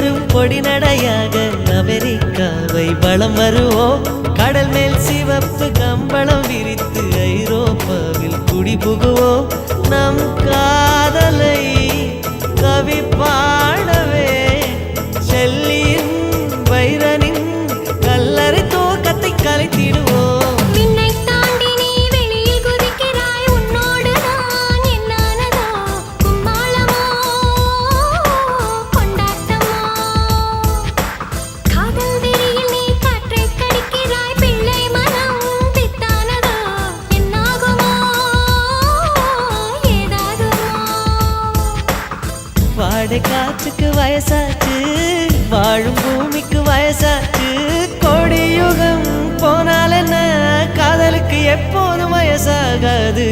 வரும் பொடி நடையாக அமெரிக்காவை வலம் வருவோம். கடல் மேல் சிவப்பு கம்பளம் விரித்து ஐரோப்பாவில் குடி புகுவோம். நம் காதலை கவி பாடவே செல்லியின் வைரனின் கல்லறை தோக்கத்தை கலைத்திடுவோம். வாடை காற்றுக்கு வயசாச்சு, வாழும் பூமிக்கு வயசாச்சு. கொடியுகம் போனால் என்ன, காதலுக்கு எப்போதும் வயசாகாது.